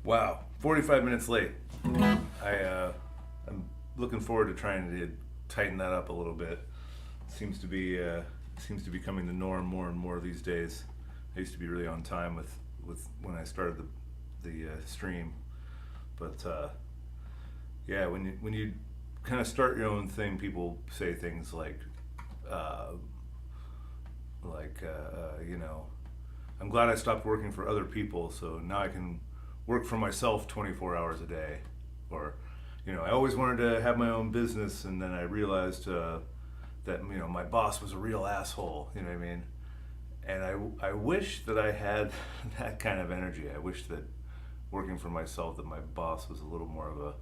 Wow, 45 minutes late. I'm looking forward to trying to tighten that up a little bit. Seems to be becoming the norm more and more these days. I used to be really on time with when I started the stream, but yeah, when you kind of start your own thing, people say things uh, you know, I'm glad I stopped working for other people, so now I can work for myself 24 hours a day. Or, I always wanted to have my own business, and then I realized that my boss was a real asshole. You know what I mean? And I wish that I had that kind of energy. I wish that working for myself, that my boss was a little more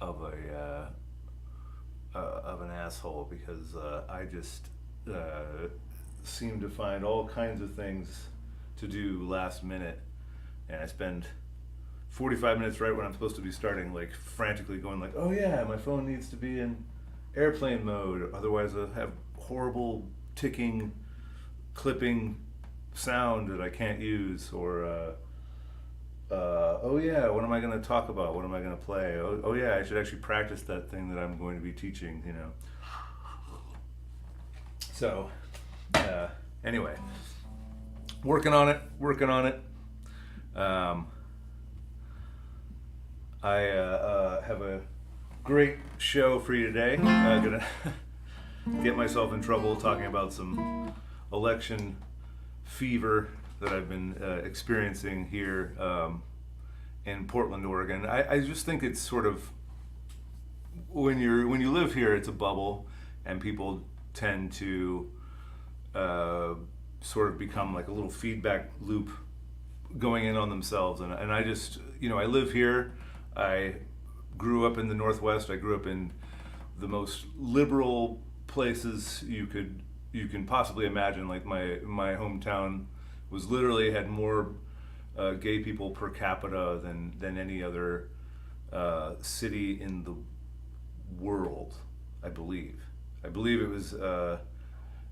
of an asshole, because I just seem to find all kinds of things to do last minute, and I spend 45 minutes right when I'm supposed to be starting, like frantically going like, oh yeah, my phone needs to be in airplane mode, otherwise I'll have horrible ticking, clipping sound that I can't use, or oh yeah, what am I going to talk about? What am I going to play? Oh yeah, I should actually practice that thing that I'm going to be teaching, So, anyway, working on it. Um, I have a great show for you today. I'm gonna get myself in trouble talking about some election fever that I've been experiencing here in Portland, Oregon. I just think it's sort of, when you live here, it's a bubble, and people tend to sort of become like a little feedback loop going in on themselves. And I just, I live here. I grew up in the Northwest. I grew up in the most liberal places you can possibly imagine. Like my hometown was literally had more gay people per capita than any other city in the world, I believe. I believe it was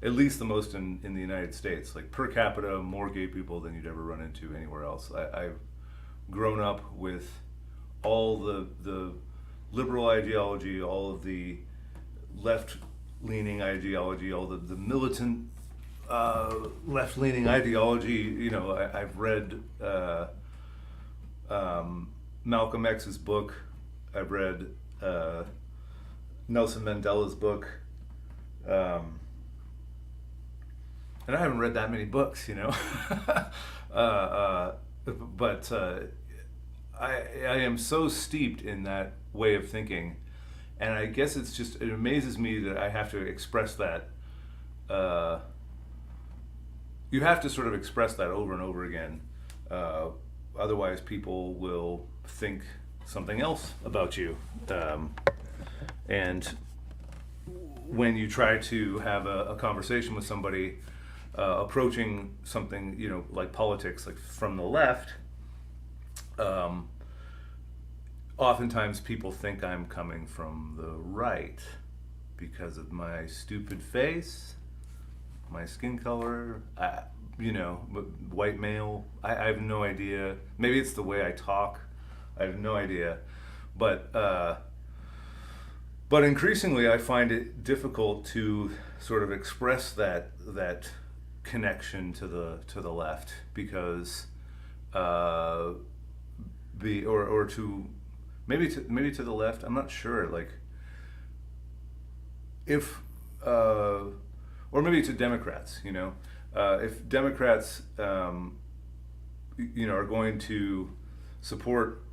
at least the most in the United States. Like per capita, more gay people than you'd ever run into anywhere else. I've grown up with all the liberal ideology, all of the left-leaning ideology, all the militant left-leaning ideology. I've read Malcolm X's book. I've read Nelson Mandela's book. And I haven't read that many books, but I am so steeped in that way of thinking, and I guess it amazes me that I have to express that. You have to sort of express that over and over again, otherwise people will think something else about you. And when you try to have a conversation with somebody approaching something, like politics, like from the left, oftentimes people think I'm coming from the right because of my stupid face, my skin color, white male. I have no idea. Maybe it's the way I talk. I have no idea. But increasingly I find it difficult to sort of express that connection to the left, because or to maybe to the left, I'm not sure, like if or maybe to Democrats, if Democrats are going to support,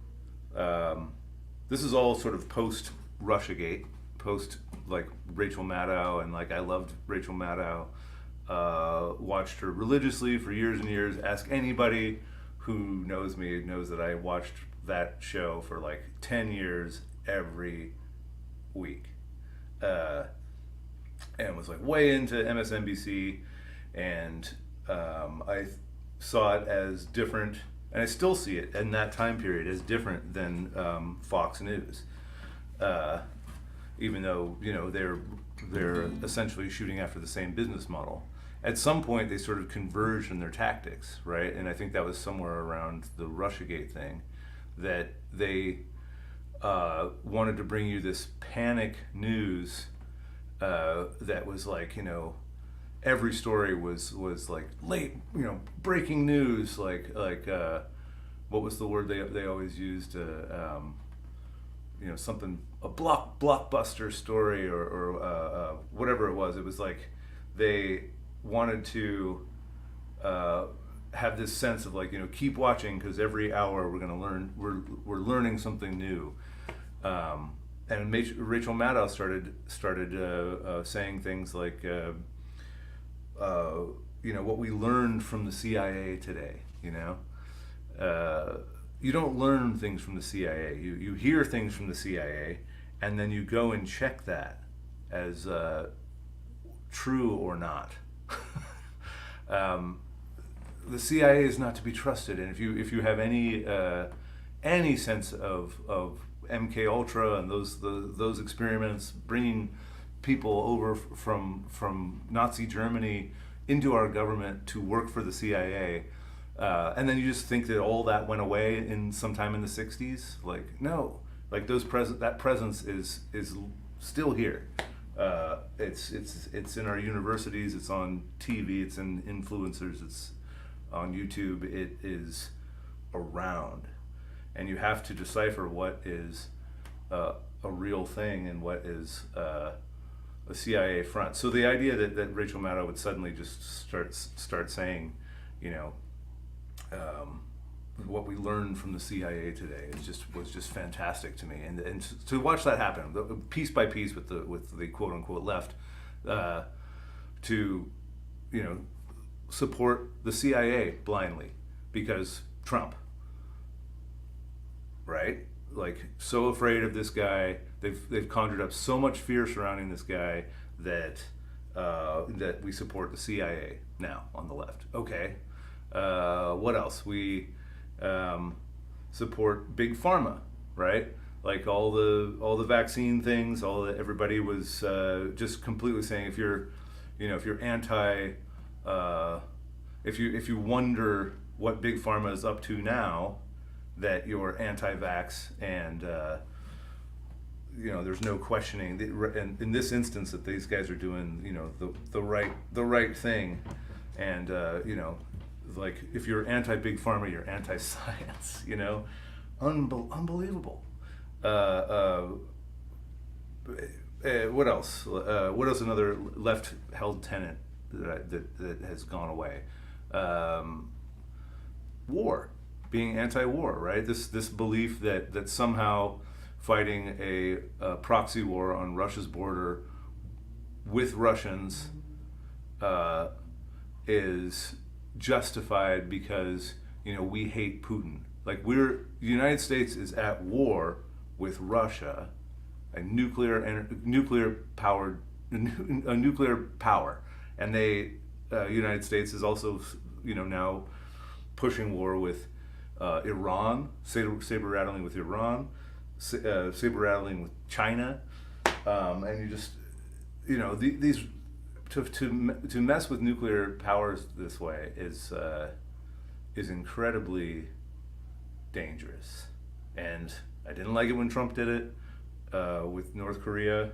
this is all sort of post Russiagate, post like Rachel Maddow, and like I loved Rachel Maddow, watched her religiously for years and years. Ask anybody who knows me knows that I watched that show for like 10 years every week, and was like way into MSNBC, and I saw it as different, and I still see it in that time period as different than Fox News, even though they're essentially shooting after the same business model. At some point, they sort of converged in their tactics, right? And I think that was somewhere around the Russiagate thing. that they wanted to bring you this panic news that was like, every story was like late, breaking news, like what was the word they always used? Something, a blockbuster story, or whatever it was. It was like they wanted to have this sense of like, keep watching, because every hour we're going to learn, we're learning something new. And Rachel Maddow started saying things like, what we learned from the CIA today. You don't learn things from the CIA. You hear things from the CIA, and then you go and check that as true or not. The CIA is not to be trusted, and if you have any sense of MK Ultra and those experiments, bringing people over from Nazi Germany into our government to work for the CIA. And then you just think that all that went away in sometime in the 60s. Like, no, like that presence is still here. It's in our universities, it's on TV, it's in influencers, it's on YouTube. It is around, and you have to decipher what is a real thing and what is a CIA front. So the idea that Rachel Maddow would suddenly just start saying, what we learned from the CIA today was just fantastic to me, and to watch that happen piece by piece with the quote unquote left, to support the CIA blindly because Trump, right? Like, so afraid of this guy, they've conjured up so much fear surrounding this guy that we support the CIA now on the left. Okay. What else? We support big pharma, right? Like all the vaccine things. Everybody was just completely saying, if you're anti, if you wonder what big pharma is up to now, that you're anti-vax, and there's no questioning. And in this instance, that these guys are doing the right thing, and like, if you're anti-big pharma, you're anti-science. Unbelievable. What else? What else? Another left-held tenet that has gone away. War, being anti-war, right? This belief that somehow fighting a proxy war on Russia's border with Russians is justified because we hate Putin. Like, the United States is at war with Russia, a nuclear power, and United States is also now pushing war with Iran, saber rattling with Iran, saber rattling with China, and you just these. To mess with nuclear powers this way is incredibly dangerous, and I didn't like it when Trump did it with North Korea.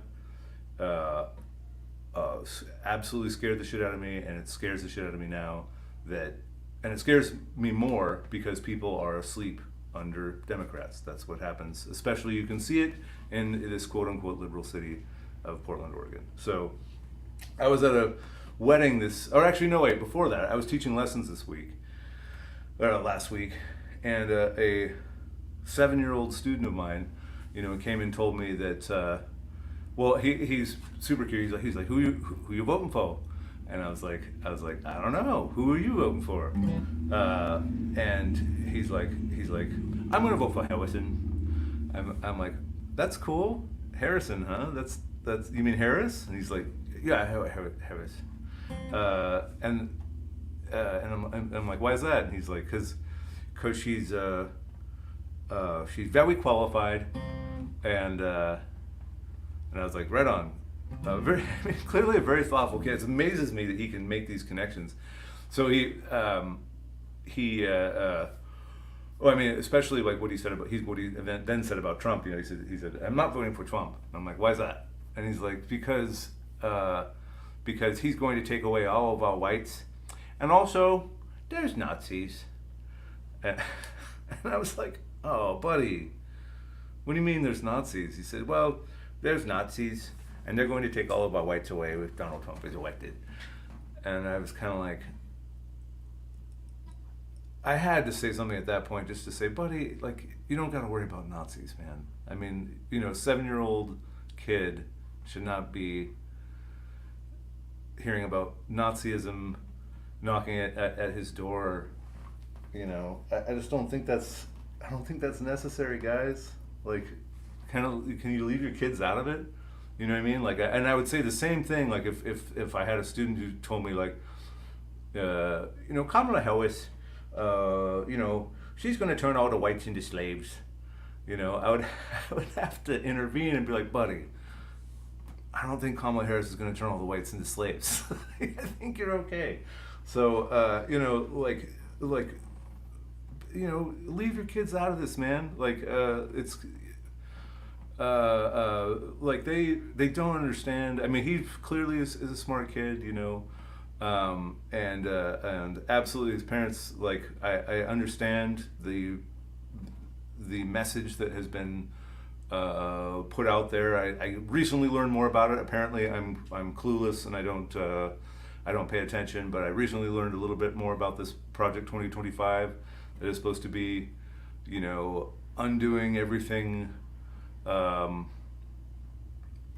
Absolutely scared the shit out of me, and it scares the shit out of me now. And it scares me more because people are asleep under Democrats. That's what happens. Especially, you can see it in this quote unquote liberal city of Portland, Oregon. So I was at a wedding before that, I was teaching lessons last week, and a 7-year-old student of mine, came and told me that, he's super curious. He's like, who you voting for? And I was like, I don't know. Who are you voting for? And he's like, I'm gonna vote for Harrison. I'm like, that's cool, Harrison, huh? That's you mean Harris? And he's like, yeah, Harris. And I'm like, why is that? And he's like, because she's very qualified, and I was like, right on. Clearly a very thoughtful kid. It amazes me that he can make these connections. So he Well, I mean, especially like what he said about what he then said about Trump. You know, he said I'm not voting for Trump. And I'm like, why is that? And he's like, uh, because he's going to take away all of our whites, and also there's Nazis. And I was like, oh, buddy, what do you mean there's Nazis? He said, well, there's Nazis, and they're going to take all of our whites away if Donald Trump is elected. And I was kind of like, I had to say something at that point just to say, buddy, like, you don't got to worry about Nazis, man. I mean, 7-year-old kid should not be hearing about Nazism knocking at his door. I just don't think that's necessary, guys. Like, can you leave your kids out of it? You know what I mean? Like, and I would say the same thing. Like, if I had a student who told me, like, Kamala Harris, she's going to turn all the whites into slaves. I would I would have to intervene and be like, buddy, I don't think Kamala Harris is going to turn all the whites into slaves. I think you're okay. So, leave your kids out of this, man. Like, it's like they don't understand. I mean, he clearly is a smart kid, and absolutely his parents. Like, I understand the message that has been put out there. I recently learned more about it. Apparently, I'm clueless and I don't pay attention. But I recently learned a little bit more about this Project 2025 that is supposed to be, undoing everything.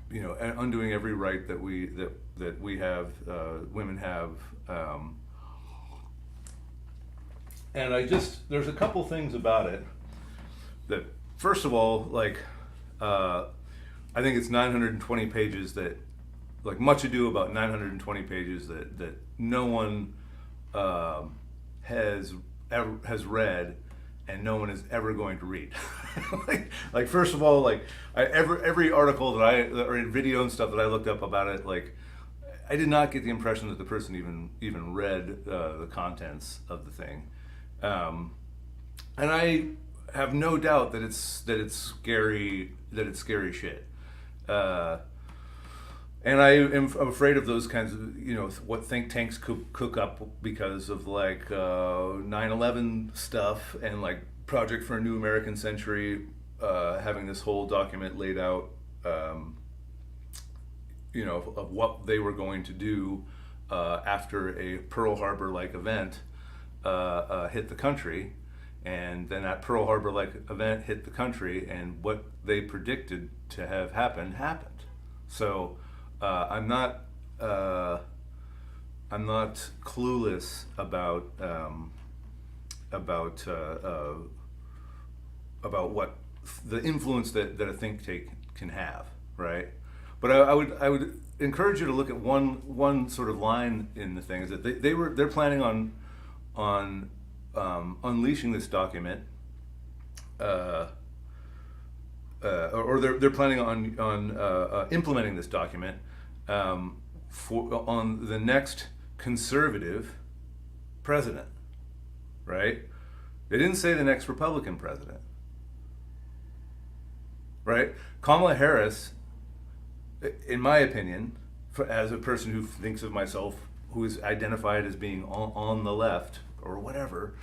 Undoing every right that we have, women have, and there's a couple things about it that, first of all, like, I think it's 920 pages that, like, much ado about 920 pages that no one has read, and no one is ever going to read. like first of all, like, every article or video and stuff that I looked up about it, like, I did not get the impression that the person even read the contents of the thing, and I have no doubt that it's scary shit. And I am afraid of those kinds of, what think tanks cook up because of, like, 9/11 stuff and, like, Project for a New American Century, having this whole document laid out, of what they were going to do after a Pearl Harbor-like event hit the country. And then that Pearl Harbor-like event hit the country, and what they predicted to have happened. So I'm not clueless about what the influence that a think tank can have, right? But I would encourage you to look at one sort of line in the thing, is that they're planning on unleashing this document, or they're planning on implementing this document on the next conservative president, right? They didn't say the next Republican president, right? Kamala Harris, in my opinion, as a person who thinks of myself, who is identified as being on the left or whatever,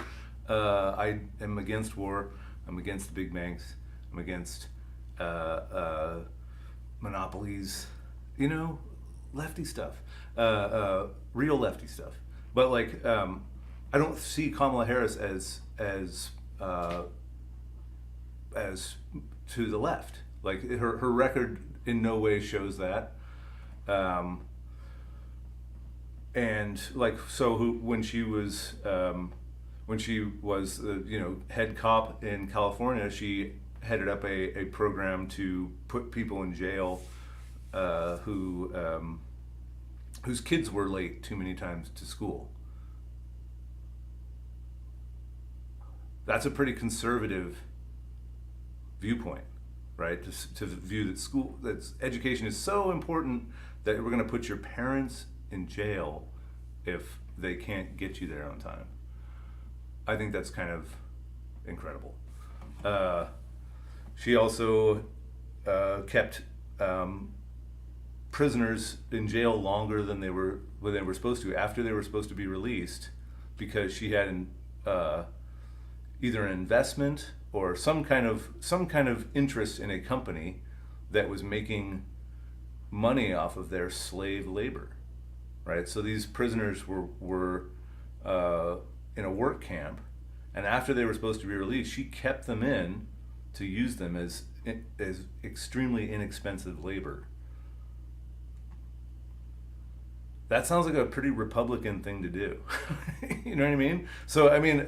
I am against war. I'm against the big banks. I'm against monopolies. Lefty stuff, real lefty stuff. But, like, I don't see Kamala Harris as to the left. Like, her record in no way shows that. And, like, so when she was head cop in California, she headed up a program to put people in jail whose kids were late too many times to school. That's a pretty conservative viewpoint, right? To view that education is so important that we're going to put your parents in jail if they can't get you there on time. I think that's kind of incredible. Uh, she also kept prisoners in jail longer than they were supposed to, after they were supposed to be released, because she had either an investment or some kind of interest in a company that was making money off of their slave labor, right? So these prisoners were in a work camp, and after they were supposed to be released, she kept them in to use them as extremely inexpensive labor. That sounds like a pretty Republican thing to do. You know what I mean? So, I mean,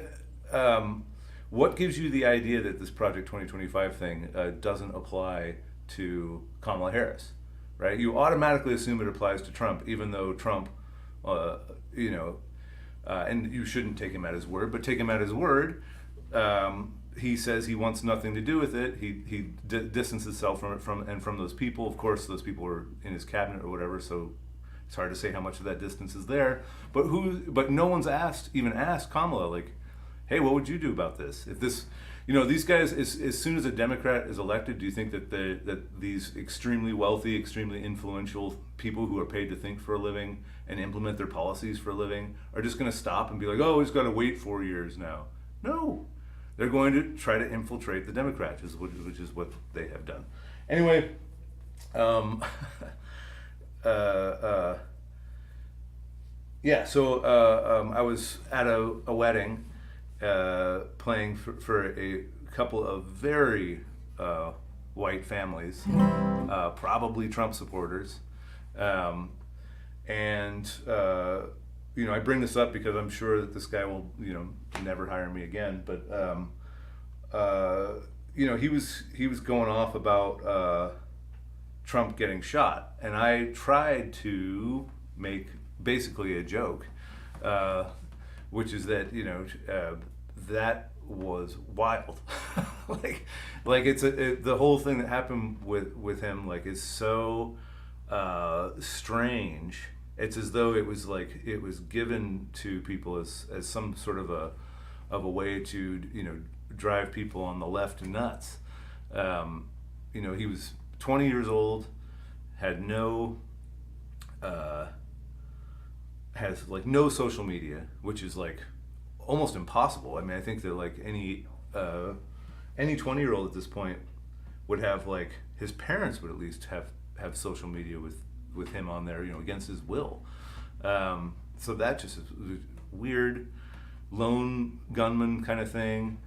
what gives you the idea that this Project 2025 thing doesn't apply to Kamala Harris, right? You automatically assume it applies to Trump, even though Trump, you know, and you shouldn't take him at his word, but take him at his word. He says he wants nothing to do with it. He distances himself from it, from those people. Of course, those people were in his cabinet or whatever, so it's hard to say how much of that distance is there. But no one's even asked Kamala, like, hey, what would you do about this? If this, you know, these guys, as soon as a Democrat is elected, do you think that these extremely wealthy, extremely influential people who are paid to think for a living and implement their policies for a living are just going to stop and be like, oh, he's got to wait 4 years now? No. They're going to try to infiltrate the Democrats, which is what they have done. Anyway, yeah, so I was at a wedding playing for a couple of very white families, probably Trump supporters. And you know, I bring this up because I'm sure that this guy will, you know, never hire me again. But you know, he was going off about Trump getting shot, and I tried to make basically a joke, which is that, you know, that was wild. like the whole thing that happened with him, like, is so strange. It's as though it was given to people as some sort of a way to, you know, drive people on the left nuts. You know, he was 20 years old, had has like no social media, which is like almost impossible. I mean, I think that like any 20-year-old at this point would have, like, his parents would at least have social media with him on there, you know, against his will. So that just is weird, lone gunman kind of thing.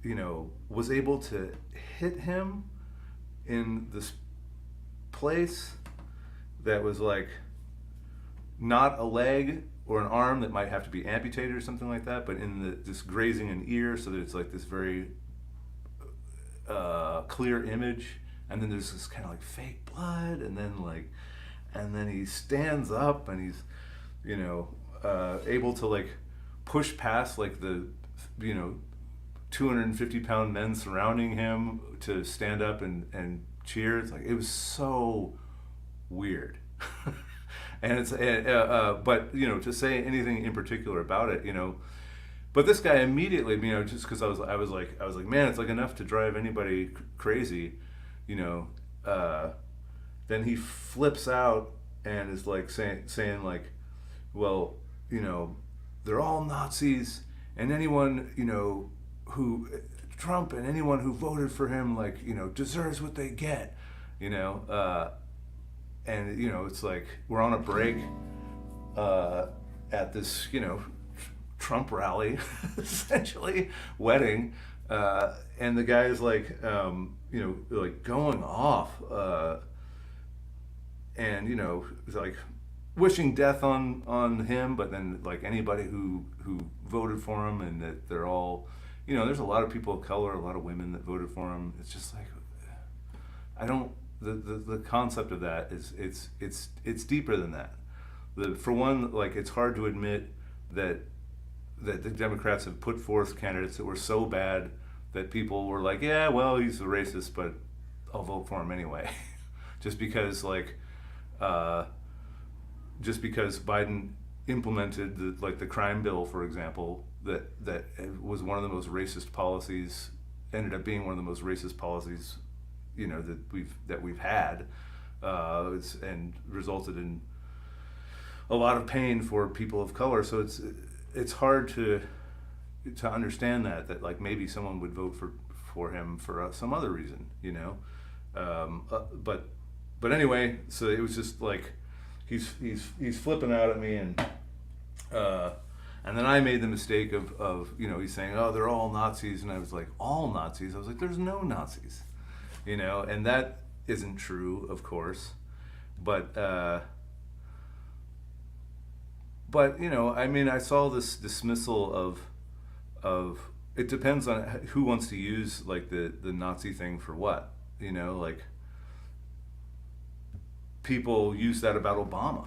You know, was able to hit him in this place that was like not a leg or an arm that might have to be amputated or something like that, but in this grazing an ear, so that it's like this very clear image, and then there's this kind of like fake blood, and then he stands up and he's, you know, able to like push past like the, you know, 250-pound men surrounding him to stand up and cheer. It's like, it was so weird. And it's but, you know, to say anything in particular about it, you know, but this guy immediately, you know, just because I was like, man, it's like enough to drive anybody crazy, you know. Then he flips out and is like saying like, well, you know, they're all Nazis, and anyone, you know, who Trump and anyone who voted for him, like, you know, deserves what they get, you know. And, you know, it's like we're on a break at this, you know, Trump rally, essentially, wedding, and the guy's like, you know, like going off, and, you know, like wishing death on him, but then like anybody who voted for him, and that they're all, you know, there's a lot of people of color, a lot of women that voted for him. It's just like, I don't. The concept of that is it's deeper than that. For one, like, it's hard to admit that the Democrats have put forth candidates that were so bad that people were like, yeah, well, he's a racist, but I'll vote for him anyway, just because Biden implemented the crime bill, for example, that was one of the most racist policies, ended up being one of the most racist policies, that we've had, and resulted in a lot of pain for people of color. So it's hard to understand that like maybe someone would vote for him for some other reason, but anyway, so it was just like he's flipping out at me, and then I made the mistake of he's saying, oh, they're all Nazis, and I was like, all Nazis? I was like, there's no Nazis, and that isn't true, of course, but I mean, I saw this dismissal of it depends on who wants to use like the Nazi thing for what, like people use that about Obama,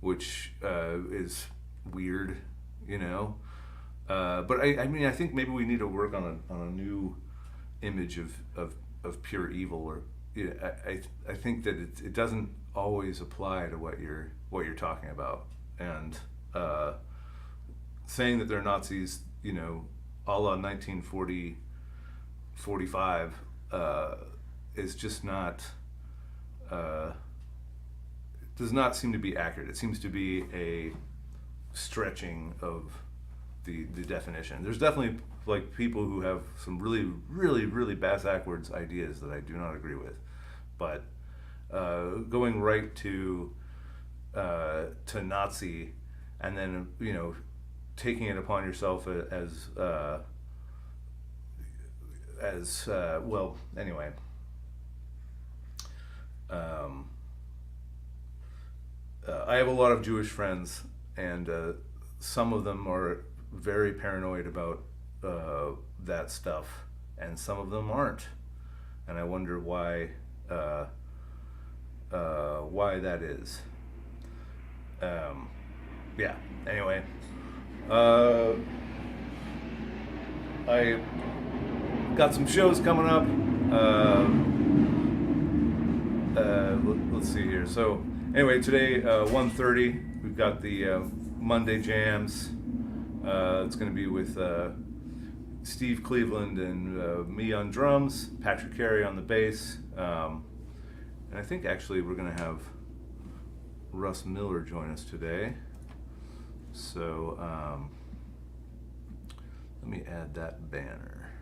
which is weird, but I mean, I think maybe we need to work on a new image of pure evil, or I think that it doesn't always apply to what you're talking about, and saying that they're Nazis, a la 1940, 45, is just not, does not seem to be accurate. It seems to be a stretching of the definition. There's definitely like people who have some really, really, really backwards ideas that I do not agree with, but going right to Nazi, and then taking it upon yourself as well. Anyway, I have a lot of Jewish friends, and some of them are very paranoid about that stuff, and some of them aren't, and I wonder why that is. Yeah. Anyway, I got some shows coming up. Let's see here. So anyway, today 1:30 we've got the Monday Jams. It's going to be with Steve Cleveland and me on drums, Patrick Carey on the bass, and I think actually we're going to have Russ Miller join us today. So let me add that banner.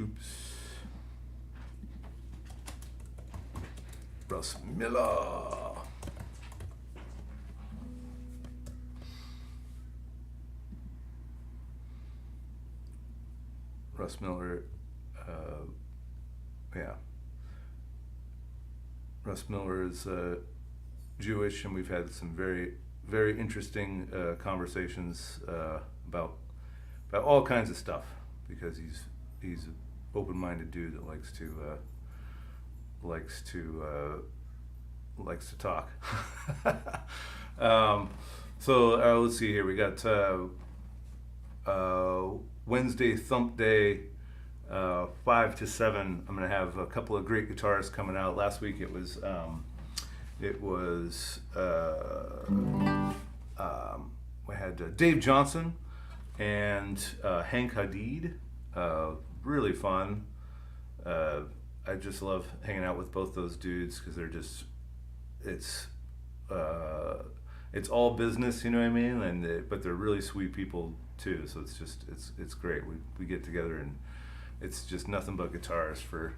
Oops. Russ Miller. Russ Miller, yeah. Russ Miller is Jewish, and we've had some very, very interesting conversations about all kinds of stuff, because he's an open-minded dude that likes to talk. So let's see here. We got Wednesday Thump Day, 5 to 7. I'm gonna have a couple of great guitarists coming out. Last week it was we had Dave Johnson and Hank Hadid. Really fun. I just love hanging out with both those dudes, because they're just, it's all business, you know what I mean? And but they're really sweet people too. So it's great. We get together, and it's just nothing but guitars for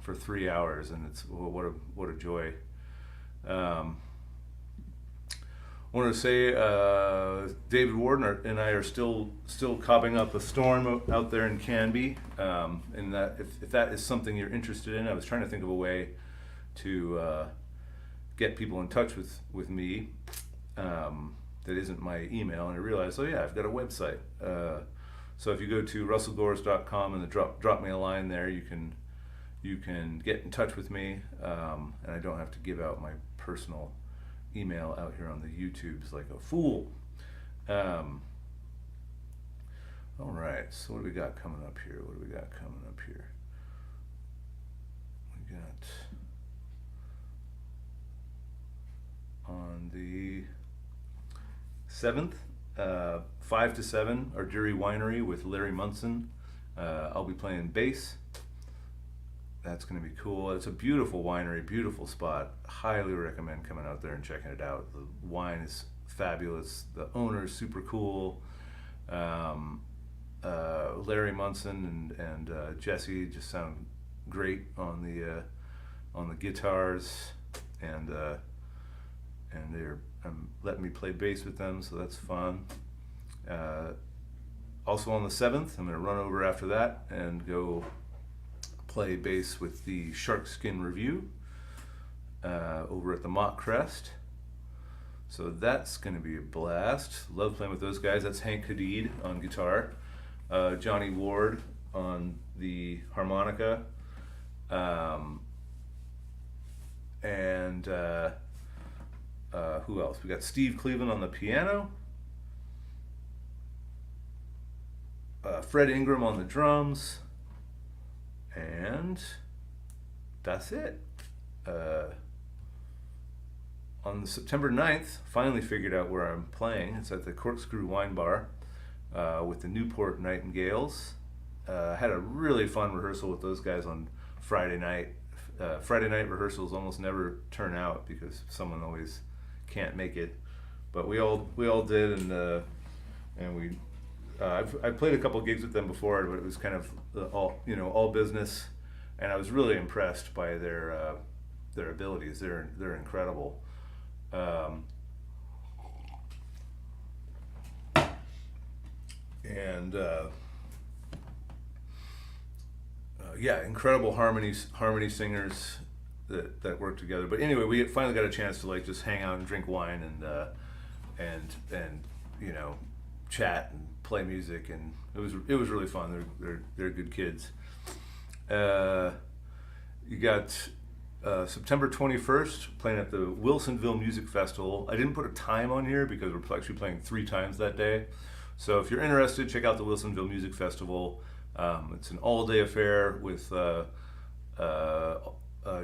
3 hours, and it's what a joy. I want to say David Warden and I are still copping up a storm out there in Canby, and that if that is something you're interested in, I was trying to think of a way to get people in touch with me that isn't my email, and I realized, oh yeah, I've got a website. So if you go to russellgores.com and drop me a line there, you can get in touch with me, and I don't have to give out my personal email out here on the YouTubes like a fool. All right, so what do we got coming up here? We got on the 7th, 5 to 7, Arduri Winery with Larry Munson. I'll be playing bass. That's going to be cool. It's a beautiful winery, beautiful spot. Highly recommend coming out there and checking it out. The wine is fabulous. The owner is super cool. Larry Munson and Jesse just sound great on the guitars, and they're letting me play bass with them, so that's fun. Also on the 7th, I'm going to run over after that and go play bass with the Shark Skin Review over at the Mock Crest. So that's going to be a blast. Love playing with those guys. That's Hank Hadid on guitar, Johnny Ward on the harmonica, and who else? We got Steve Cleveland on the piano, Fred Ingram on the drums, and that's it. On September 9th, finally figured out where I'm playing. It's at the Corkscrew Wine Bar with the Newport Nightingales. Had a really fun rehearsal with those guys on Friday night. Friday night rehearsals almost never turn out because someone always can't make it, but we all did, and we I've played a couple gigs with them before, but it was kind of all business, and I was really impressed by their abilities. They're incredible. Yeah, incredible harmony singers that work together. But anyway, we finally got a chance to like just hang out and drink wine and chat and play music, and it was really fun. They're good kids. You got September 21st playing at the Wilsonville Music Festival. I didn't put a time on here because we're actually playing 3 times that day. So if you're interested, check out the Wilsonville Music Festival. It's an all-day affair with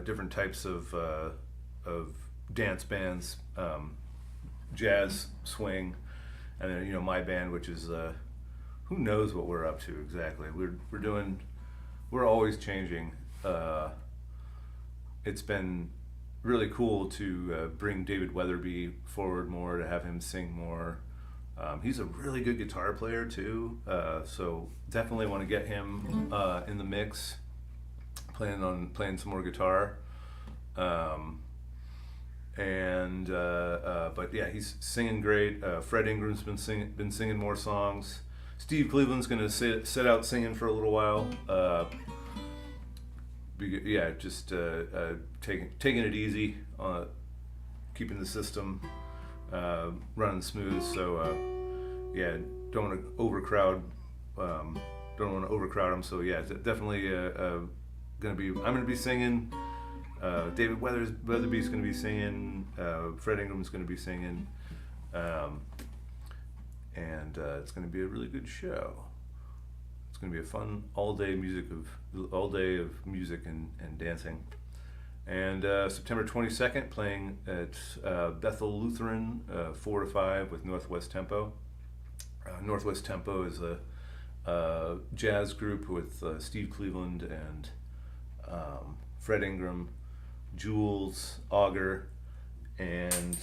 different types of dance bands, jazz, swing, and then my band, which is who knows what we're up to exactly. We're always changing. It's been really cool to bring David Weatherby forward more, to have him sing more. He's a really good guitar player too, so definitely want to get him in the mix, planning on playing some more guitar. But yeah, he's singing great. Fred Ingram's been singing more songs. Steve Cleveland's gonna sit out singing for a little while. Just taking it easy, keeping the system running smooth. So don't want to overcrowd. Don't want to overcrowd them. So yeah, definitely I'm gonna be singing. David Weatherby's gonna be singing. Fred Ingram's gonna be singing. It's gonna be a really good show. It's gonna be a fun all day of music and dancing. And September 22nd, playing at Bethel Lutheran, 4 to 5 with Northwest Tempo. Northwest Tempo is a jazz group with Steve Cleveland and Fred Ingram, Jules Auger, and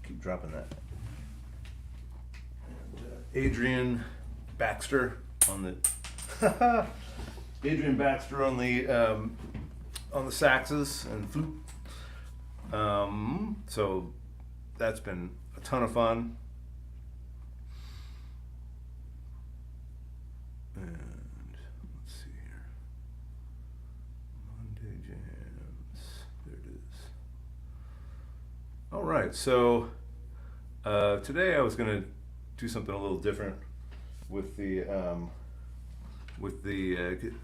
keep dropping that. And, Adrian Baxter on the saxes and flute. So that's been a ton of fun. And let's see here. Monday jams. There it is. All right. So today I was going to do something a little different with the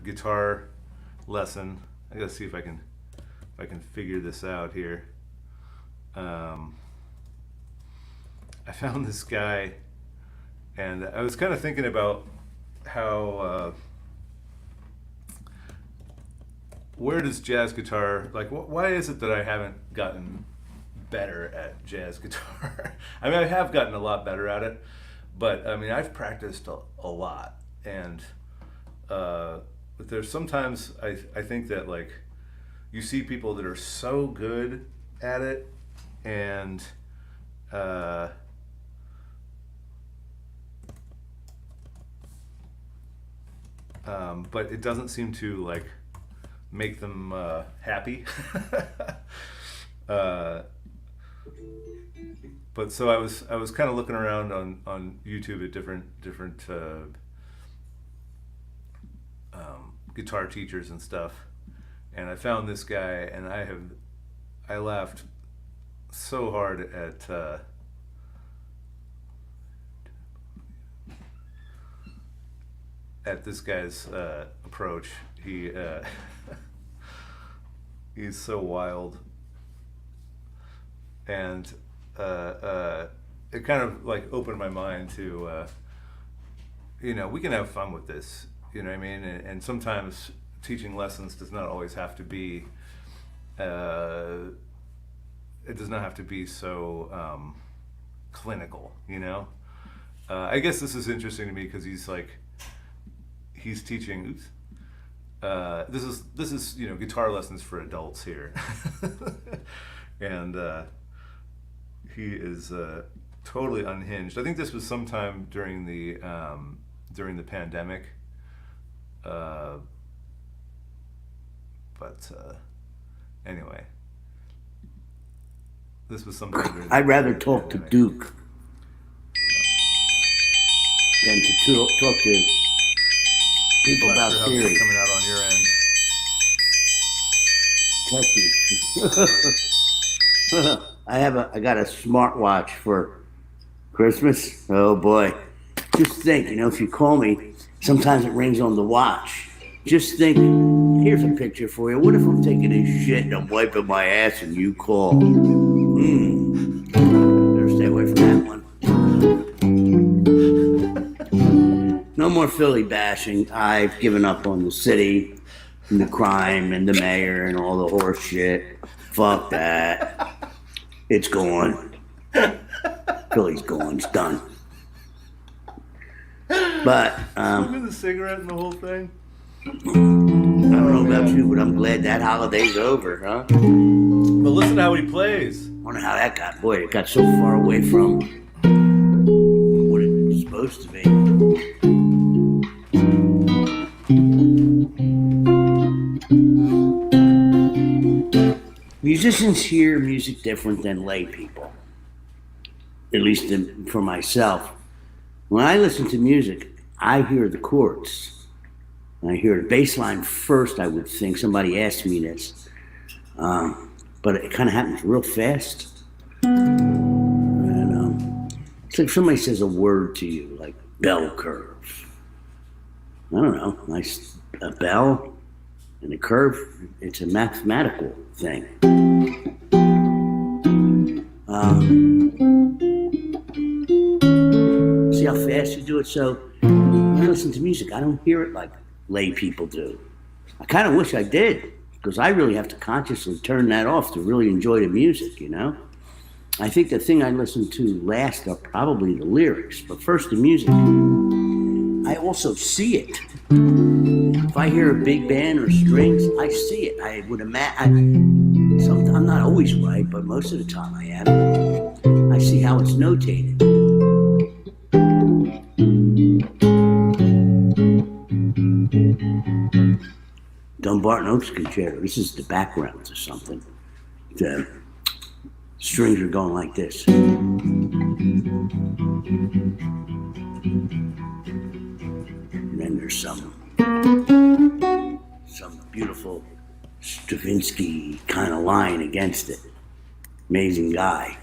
guitar lesson. I gotta see if I can figure this out here. I found this guy, and I was kind of thinking about how where does jazz guitar, like, why is it that I haven't gotten better at jazz guitar? I mean, I have gotten a lot better at it, but I mean, I've practiced a lot, and but there's sometimes I think that, like, you see people that are so good at it, and but it doesn't seem to, like, make them happy. But so I was kind of looking around on YouTube at different guitar teachers and stuff, and I found this guy, and I laughed so hard at this guy's approach. He's so wild, and it kind of, like, opened my mind to we can have fun with this, you know what I mean, and sometimes teaching lessons does not always have to be it does not have to be so clinical, you know. I guess this is interesting to me because he's teaching. This is guitar lessons for adults here, and he is totally unhinged. I think this was sometime during the pandemic, but anyway, this was sometime during I'd rather talk to Duke than to talk to people about theory. Coming out on your end. Thank you. I got a smartwatch for Christmas. Oh boy. Just think, if you call me, sometimes it rings on the watch. Just think, here's a picture for you. What if I'm taking a shit and I'm wiping my ass and you call? Better stay away from that one. No more Philly bashing. I've given up on the city and the crime and the mayor and all the horse shit. Fuck that. It's gone. Philly's gone. It's done. But smoking the cigarette and the whole thing. I don't know about you, but I'm glad that holiday's over, huh? But listen to how he plays. I wonder how that got. Boy, it got so far away from what it's supposed to be. Musicians hear music different than lay people, at least for myself. When I listen to music, I hear the chords. And I hear the bass line first, I would think. Somebody asked me this. But it kind of happens real fast. And it's like somebody says a word to you, like bell curve. I don't know, a bell and a curve, it's a mathematical thing. See how fast you do it? So when I listen to music, I don't hear it like lay people do. I kind of wish I did, because I really have to consciously turn that off to really enjoy the music, I think the thing I listen to last are probably the lyrics, but first the music. I also see it. If I hear a big band or strings, I see it. I would imagine. I'm not always right, but most of the time I am. I see how it's notated. Dumbarton Oaks Concerto. This is the background to something. The strings are going like this. And then there's some beautiful Stravinsky kind of line against it. Amazing guy.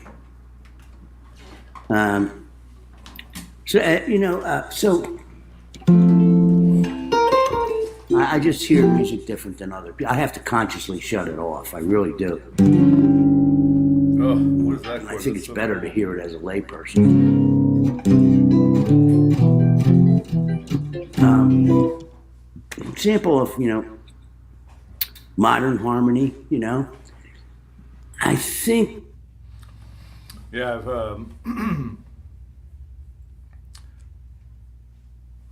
I just hear music different than other people. I have to consciously shut it off. I really do. Oh, what is that? I think it's better to hear it as a layperson. Example of, modern harmony, you know. I think Yeah,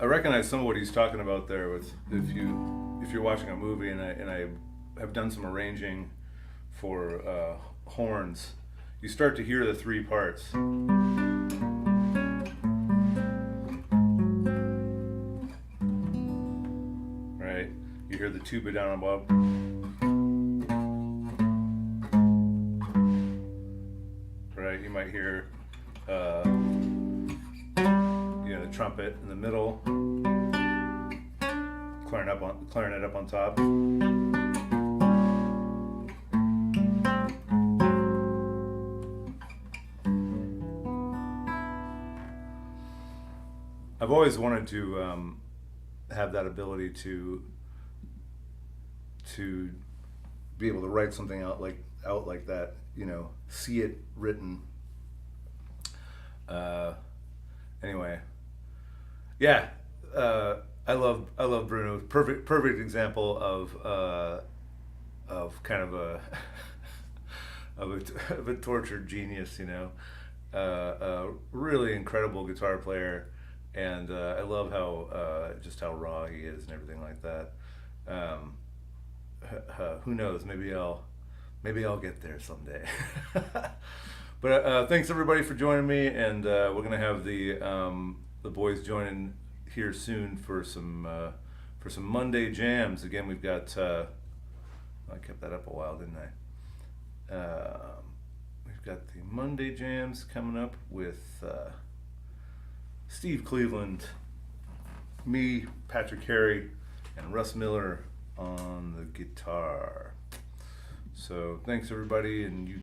I recognize some of what he's talking about there. With if you're watching a movie, and I have done some arranging for horns, you start to hear the three parts. Right, you hear the tuba down above. Right, you might hear the trumpet in the middle, clarinet up on top. I've always wanted to have that ability to be able to write something out like that, see it written. Anyway, yeah, I love Bruno. Perfect example of kind of a of a tortured genius. A really incredible guitar player, and I love how just how raw he is and everything like that. Who knows? Maybe I'll get there someday. But thanks everybody for joining me, and we're gonna have the boys joining here soon for some Monday jams. Again, we've got I kept that up a while, didn't I? We've got the Monday jams coming up with Steve Cleveland, me, Patrick Harry, and Russ Miller on the guitar. So thanks everybody, and you